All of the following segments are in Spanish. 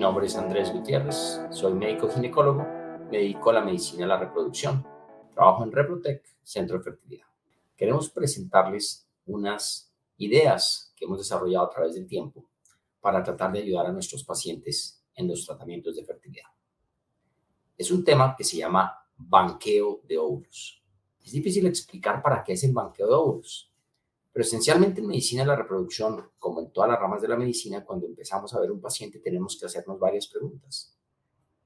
nombre es Andrés Gutiérrez, soy médico ginecólogo, me dedico a la medicina de la reproducción. Trabajo en Reprotec, Centro de Fertilidad. Queremos presentarles unas ideas que hemos desarrollado a través del tiempo para tratar de ayudar a nuestros pacientes en los tratamientos de fertilidad. Es un tema que se llama banqueo de óvulos. Es difícil explicar para qué es el banqueo de óvulos, pero esencialmente en medicina de la reproducción, como en todas las ramas de la medicina, cuando empezamos a ver un paciente tenemos que hacernos varias preguntas.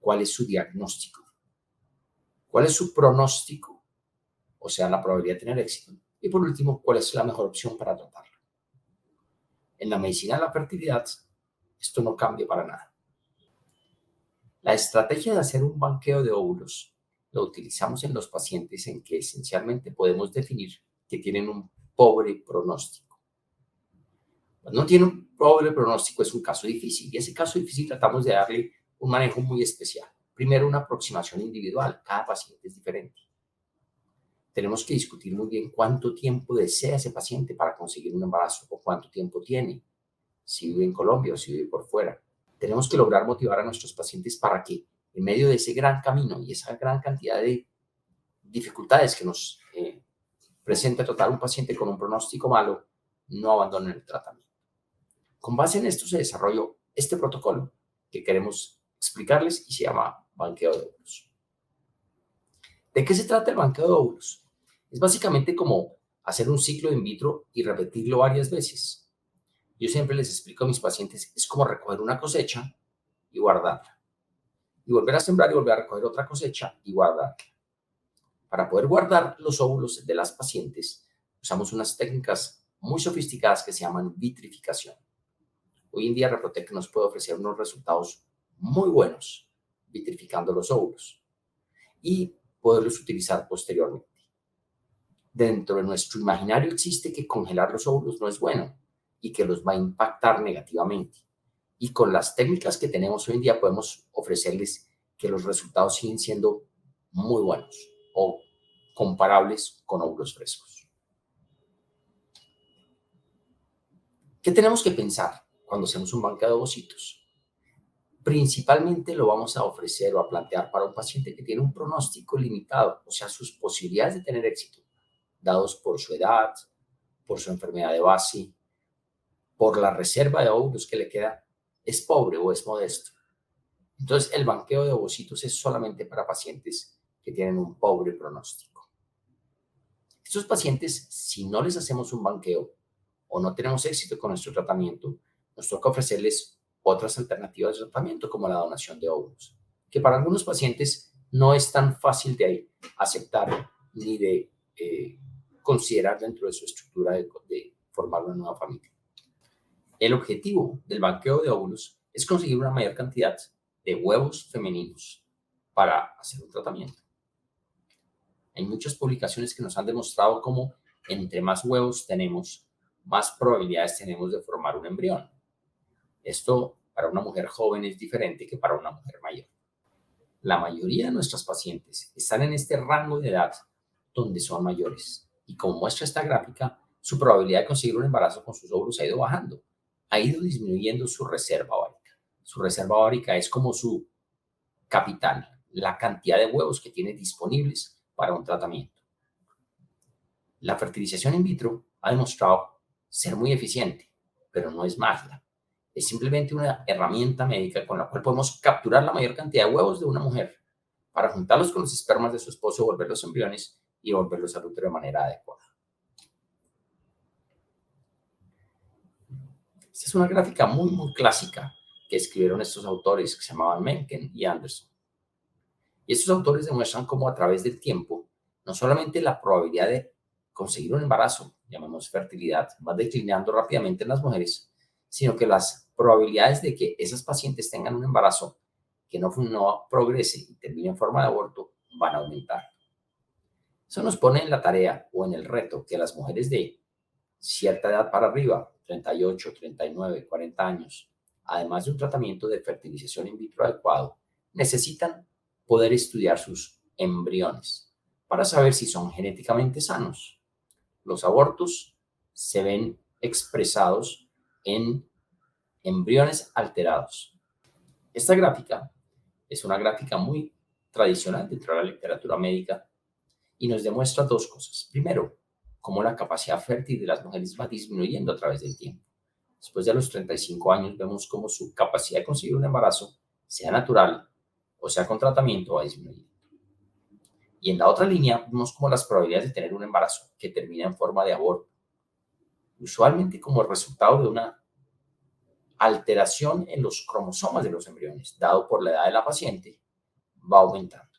¿Cuál es su diagnóstico? ¿Cuál es su pronóstico? O sea, la probabilidad de tener éxito. Y por último, ¿cuál es la mejor opción para tratarlo? En la medicina de la fertilidad, esto no cambia para nada. La estrategia de hacer un banqueo de óvulos lo utilizamos en los pacientes en que esencialmente podemos definir que tienen un pobre pronóstico. Cuando no tiene un pobre pronóstico es un caso difícil y ese caso difícil tratamos de darle un manejo muy especial. Primero, una aproximación individual. Cada paciente es diferente. Tenemos que discutir muy bien cuánto tiempo desea ese paciente para conseguir un embarazo o cuánto tiempo tiene, si vive en Colombia o si vive por fuera. Tenemos que lograr motivar a nuestros pacientes para que en medio de ese gran camino y esa gran cantidad de dificultades que nos presenta tratar un paciente con un pronóstico malo, no abandonen el tratamiento. Con base en esto se desarrolló este protocolo que queremos explicarles y se llama banqueo de óvulos. ¿De qué se trata el banqueo de óvulos? Es básicamente como hacer un ciclo in vitro y repetirlo varias veces. Yo siempre les explico a mis pacientes, es como recoger una cosecha y guardarla. Y volver a sembrar y volver a recoger otra cosecha y guardarla. Para poder guardar los óvulos de las pacientes, usamos unas técnicas muy sofisticadas que se llaman vitrificación. Hoy en día Reprotec nos puede ofrecer unos resultados muy buenos vitrificando los óvulos y poderlos utilizar posteriormente. Dentro de nuestro imaginario existe que congelar los óvulos no es bueno y que los va a impactar negativamente. Y con las técnicas que tenemos hoy en día podemos ofrecerles que los resultados siguen siendo muy buenos o comparables con óvulos frescos. ¿Qué tenemos que pensar cuando hacemos un banqueo de ovocitos? Principalmente lo vamos a ofrecer o a plantear para un paciente que tiene un pronóstico limitado, o sea, sus posibilidades de tener éxito, dados por su edad, por su enfermedad de base, por la reserva de óvulos que le queda, es pobre o es modesto. Entonces, el banqueo de ovocitos es solamente para pacientes que tienen un pobre pronóstico. Estos pacientes, si no les hacemos un banqueo o no tenemos éxito con nuestro tratamiento, nos toca ofrecerles otras alternativas de tratamiento como la donación de óvulos, que para algunos pacientes no es tan fácil de aceptar ni de considerar dentro de su estructura de formar una nueva familia. El objetivo del banqueo de óvulos es conseguir una mayor cantidad de huevos femeninos para hacer un tratamiento. Hay muchas publicaciones que nos han demostrado cómo entre más huevos tenemos, más probabilidades tenemos de formar un embrión. Esto para una mujer joven es diferente que para una mujer mayor. La mayoría de nuestras pacientes están en este rango de edad donde son mayores. Y como muestra esta gráfica, su probabilidad de conseguir un embarazo con sus óvulos ha ido bajando. Ha ido disminuyendo su reserva ovárica. Su reserva ovárica es como su capital, la cantidad de huevos que tiene disponibles para un tratamiento. La fertilización in vitro ha demostrado ser muy eficiente, pero no es magia. Es simplemente una herramienta médica con la cual podemos capturar la mayor cantidad de huevos de una mujer para juntarlos con los espermas de su esposo, volverlos embriones y volverlos al útero de manera adecuada. Esta es una gráfica muy clásica que escribieron estos autores que se llamaban Mencken y Anderson. Y estos autores demuestran cómo a través del tiempo, no solamente la probabilidad de conseguir un embarazo, llamamos fertilidad, va declinando rápidamente en las mujeres, sino que las probabilidades de que esas pacientes tengan un embarazo que no progrese y termine en forma de aborto van a aumentar. Eso nos pone en la tarea o en el reto que las mujeres de cierta edad para arriba, 38, 39, 40 años, además de un tratamiento de fertilización in vitro adecuado, necesitan poder estudiar sus embriones para saber si son genéticamente sanos. Los abortos se ven expresados en embriones alterados. Esta gráfica es una gráfica muy tradicional dentro de la literatura médica y nos demuestra dos cosas. Primero, cómo la capacidad fértil de las mujeres va disminuyendo a través del tiempo. Después de los 35 años vemos cómo su capacidad de conseguir un embarazo, sea natural o sea con tratamiento, va disminuyendo. Y en la otra línea vemos cómo las probabilidades de tener un embarazo que termina en forma de aborto, usualmente como resultado de una alteración en los cromosomas de los embriones, dado por la edad de la paciente, va aumentando.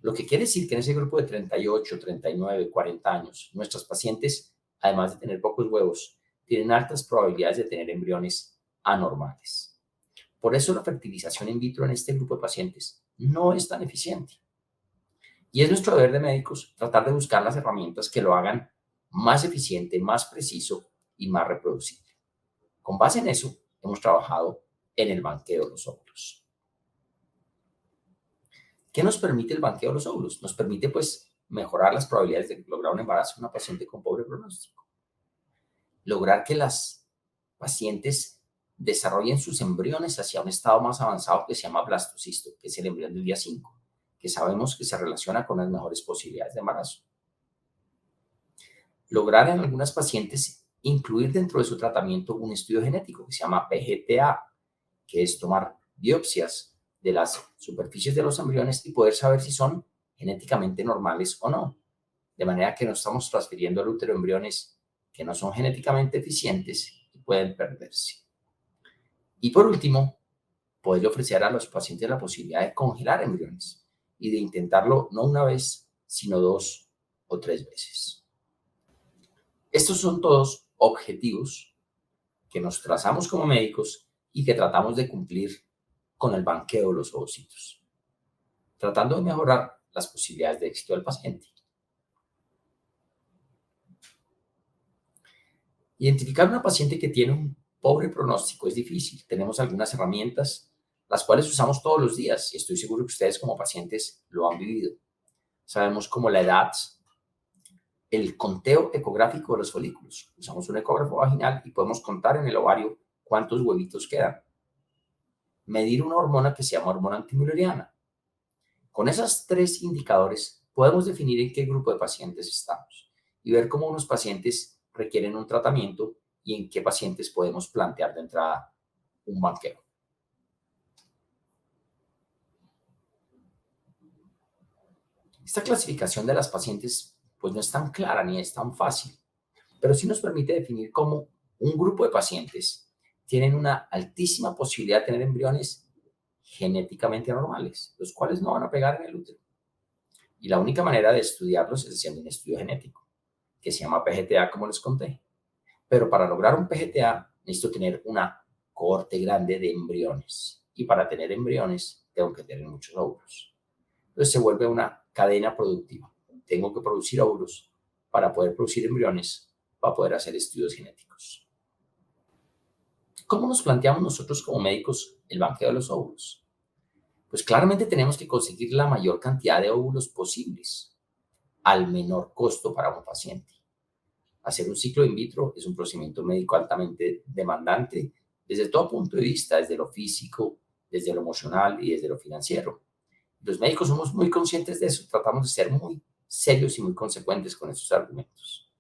Lo que quiere decir que en ese grupo de 38, 39, 40 años, nuestras pacientes, además de tener pocos huevos, tienen altas probabilidades de tener embriones anormales. Por eso la fertilización in vitro en este grupo de pacientes no es tan eficiente. Y es nuestro deber de médicos tratar de buscar las herramientas que lo hagan más eficiente, más preciso y más reproducible. Con base en eso, hemos trabajado en el banqueo de los óvulos. ¿Qué nos permite el banqueo de los óvulos? Nos permite, pues, mejorar las probabilidades de lograr un embarazo en una paciente con pobre pronóstico. Lograr que las pacientes desarrollen sus embriones hacia un estado más avanzado que se llama blastocisto, que es el embrión del día 5, que sabemos que se relaciona con las mejores posibilidades de embarazo. Lograr en algunas pacientes incluir dentro de su tratamiento un estudio genético que se llama PGTA, que es tomar biopsias de las superficies de los embriones y poder saber si son genéticamente normales o no. De manera que no estamos transfiriendo al útero embriones que no son genéticamente eficientes y pueden perderse. Y por último, poder ofrecer a los pacientes la posibilidad de congelar embriones y de intentarlo no una vez, sino 2 o 3 veces. Estos son todos objetivos que nos trazamos como médicos y que tratamos de cumplir con el banqueo de los ovocitos, tratando de mejorar las posibilidades de éxito del paciente. Identificar una paciente que tiene un pobre pronóstico es difícil. Tenemos algunas herramientas, las cuales usamos todos los días y estoy seguro que ustedes como pacientes lo han vivido. Sabemos como la edad, el conteo ecográfico de los folículos. Usamos un ecógrafo vaginal y podemos contar en el ovario cuántos huevitos quedan. Medir una hormona que se llama hormona antimülleriana. Con esos 3 indicadores podemos definir en qué grupo de pacientes estamos y ver cómo unos pacientes requieren un tratamiento y en qué pacientes podemos plantear de entrada un banqueo. Esta clasificación de las pacientes pues no es tan clara ni es tan fácil, pero sí nos permite definir cómo un grupo de pacientes tienen una altísima posibilidad de tener embriones genéticamente normales, los cuales no van a pegar en el útero. Y la única manera de estudiarlos es haciendo un estudio genético, que se llama PGTA, como les conté. Pero para lograr un PGTA necesito tener una cohorte grande de embriones. Y para tener embriones tengo que tener muchos óvulos. Entonces se vuelve una cadena productiva. Tengo que producir óvulos para poder producir embriones, para poder hacer estudios genéticos. ¿Cómo nos planteamos nosotros como médicos el banqueo de los óvulos? Pues claramente tenemos que conseguir la mayor cantidad de óvulos posibles al menor costo para un paciente. Hacer un ciclo in vitro es un procedimiento médico altamente demandante desde todo punto de vista, desde lo físico, desde lo emocional y desde lo financiero. Los médicos somos muy conscientes de eso, tratamos de ser muy serios y muy consecuentes con esos argumentos.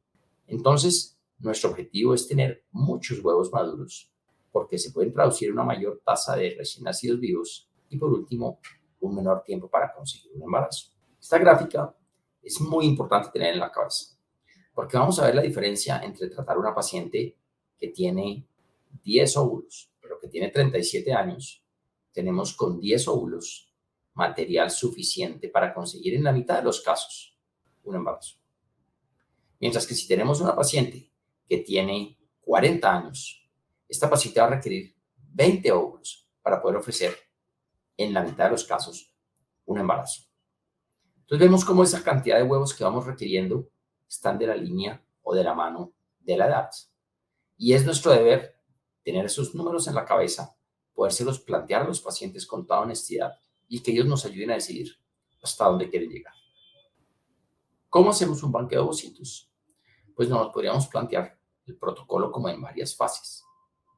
Entonces, nuestro objetivo es tener muchos huevos maduros, porque se pueden traducir una mayor tasa de recién nacidos vivos y, por último, un menor tiempo para conseguir un embarazo. Esta gráfica es muy importante tener en la cabeza, porque vamos a ver la diferencia entre tratar a una paciente que tiene 10 óvulos, pero que tiene 37 años. Tenemos con 10 óvulos material suficiente para conseguir en la mitad de los casos un embarazo. Mientras que si tenemos una paciente que tiene 40 años, esta paciente va a requerir 20 óvulos para poder ofrecer en la mitad de los casos un embarazo. Entonces vemos cómo esa cantidad de huevos que vamos requiriendo están de la línea o de la mano de la edad. Y es nuestro deber tener esos números en la cabeza, podérselos plantear a los pacientes con toda honestidad y que ellos nos ayuden a decidir hasta dónde quieren llegar. ¿Cómo hacemos un banqueo de ovocitos? Pues nos podríamos plantear el protocolo como en varias fases.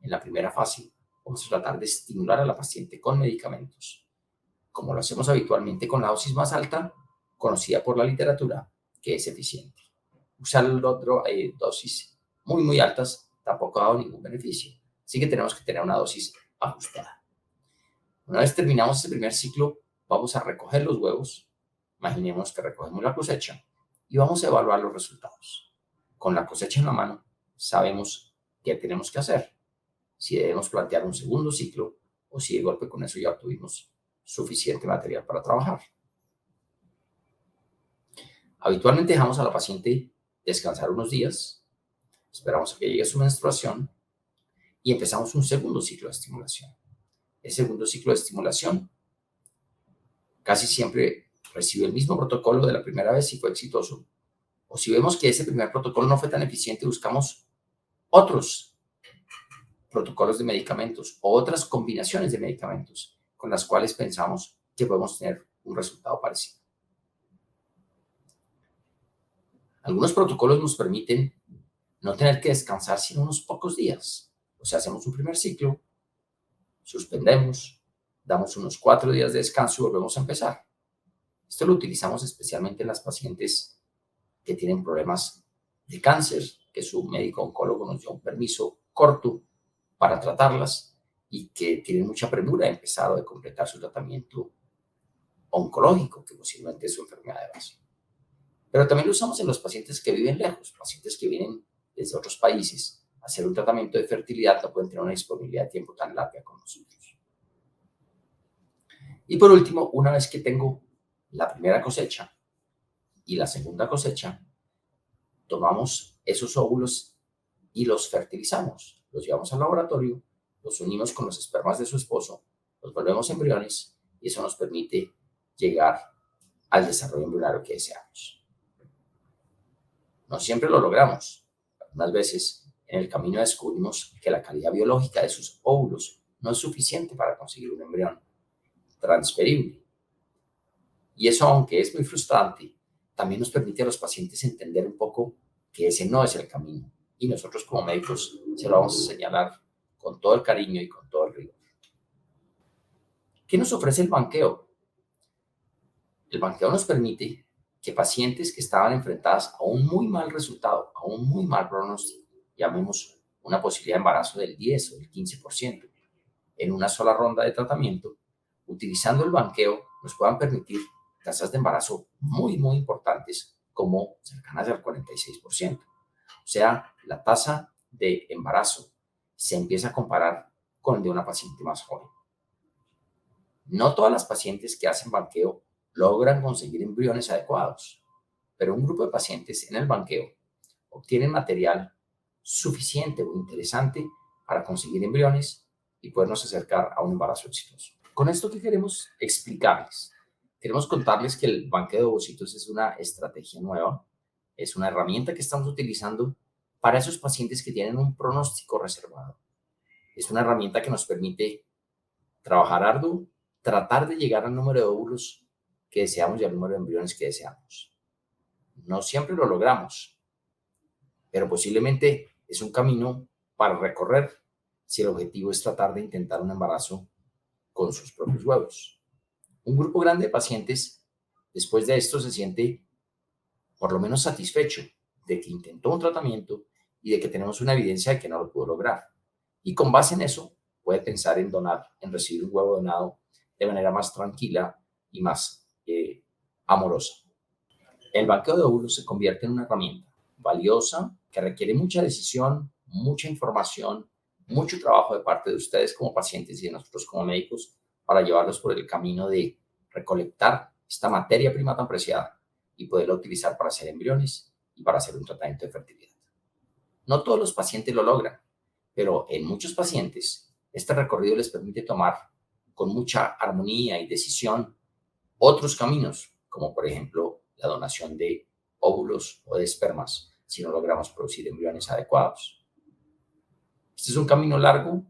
En la primera fase, vamos a tratar de estimular a la paciente con medicamentos, como lo hacemos habitualmente con la dosis más alta, conocida por la literatura, que es eficiente. Usar dosis muy altas tampoco ha dado ningún beneficio, así que tenemos que tener una dosis ajustada. Una vez terminamos este primer ciclo, vamos a recoger los huevos. Imaginemos que recogemos la cosecha y vamos a evaluar los resultados. Con la cosecha en la mano, sabemos qué tenemos que hacer. Si debemos plantear un segundo ciclo o si de golpe con eso ya obtuvimos suficiente material para trabajar. Habitualmente dejamos a la paciente descansar unos días, esperamos a que llegue su menstruación y empezamos un segundo ciclo de estimulación. El segundo ciclo de estimulación casi siempre recibe el mismo protocolo de la primera vez si fue exitoso. O si vemos que ese primer protocolo no fue tan eficiente, buscamos otros protocolos de medicamentos o otras combinaciones de medicamentos con las cuales pensamos que podemos tener un resultado parecido. Algunos protocolos nos permiten no tener que descansar sino unos pocos días. O sea, hacemos un primer ciclo, suspendemos, damos unos 4 días de descanso y volvemos a empezar. Esto lo utilizamos especialmente en las pacientes que tienen problemas de cáncer, que su médico oncólogo nos dio un permiso corto para tratarlas y que tienen mucha premura de empezar o de completar su tratamiento oncológico, que posiblemente es su enfermedad de base. Pero también lo usamos en los pacientes que viven lejos, pacientes que vienen desde otros países a hacer un tratamiento de fertilidad, no pueden tener una disponibilidad de tiempo tan larga con nosotros. Y por último, una vez que tengo la primera cosecha y la segunda cosecha, tomamos esos óvulos y los fertilizamos. Los llevamos al laboratorio, los unimos con los espermas de su esposo, los volvemos embriones y eso nos permite llegar al desarrollo embrionario que deseamos. No siempre lo logramos. Algunas veces en el camino descubrimos que la calidad biológica de sus óvulos no es suficiente para conseguir un embrión transferible. Y eso, aunque es muy frustrante, también nos permite a los pacientes entender un poco que ese no es el camino. Y nosotros como médicos se lo vamos a señalar con todo el cariño y con todo el rigor. ¿Qué nos ofrece el banqueo? El banqueo nos permite que pacientes que estaban enfrentadas a un muy mal resultado, a un muy mal pronóstico, llamemos una posibilidad de embarazo del 10 o del 15%, en una sola ronda de tratamiento, utilizando el banqueo, nos puedan permitir tasas de embarazo muy importantes, como cercanas al 46%. O sea, la tasa de embarazo se empieza a comparar con el de una paciente más joven. No todas las pacientes que hacen banqueo logran conseguir embriones adecuados, pero un grupo de pacientes en el banqueo obtienen material suficiente o interesante para conseguir embriones y podernos acercar a un embarazo exitoso. Con esto, ¿qué queremos explicarles? Queremos contarles que el banqueo de ovocitos es una estrategia nueva, es una herramienta que estamos utilizando para esos pacientes que tienen un pronóstico reservado. Es una herramienta que nos permite trabajar arduo, tratar de llegar al número de óvulos que deseamos y al número de embriones que deseamos. No siempre lo logramos, pero posiblemente es un camino para recorrer si el objetivo es tratar de intentar un embarazo con sus propios huevos. Un grupo grande de pacientes después de esto se siente por lo menos satisfecho de que intentó un tratamiento y de que tenemos una evidencia de que no lo pudo lograr. Y con base en eso puede pensar en donar, en recibir un huevo donado de manera más tranquila y más amorosa. El banqueo de óvulos se convierte en una herramienta valiosa que requiere mucha decisión, mucha información, mucho trabajo de parte de ustedes como pacientes y de nosotros como médicos para llevarlos por el camino de recolectar esta materia prima tan preciada y poderla utilizar para hacer embriones y para hacer un tratamiento de fertilidad. No todos los pacientes lo logran, pero en muchos pacientes este recorrido les permite tomar con mucha armonía y decisión otros caminos, como por ejemplo la donación de óvulos o de espermas, si no logramos producir embriones adecuados. Este es un camino largo,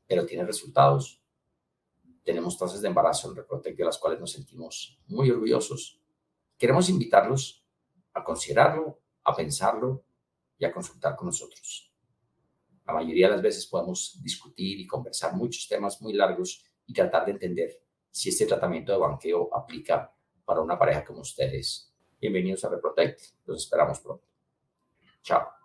pero tiene resultados. Tenemos tasas de embarazo en Reprotec de las cuales nos sentimos muy orgullosos. Queremos invitarlos a considerarlo, a pensarlo y a consultar con nosotros. La mayoría de las veces podemos discutir y conversar muchos temas muy largos y tratar de entender si este tratamiento de banqueo aplica para una pareja como ustedes. Bienvenidos a Reprotect. Los esperamos pronto. Chao.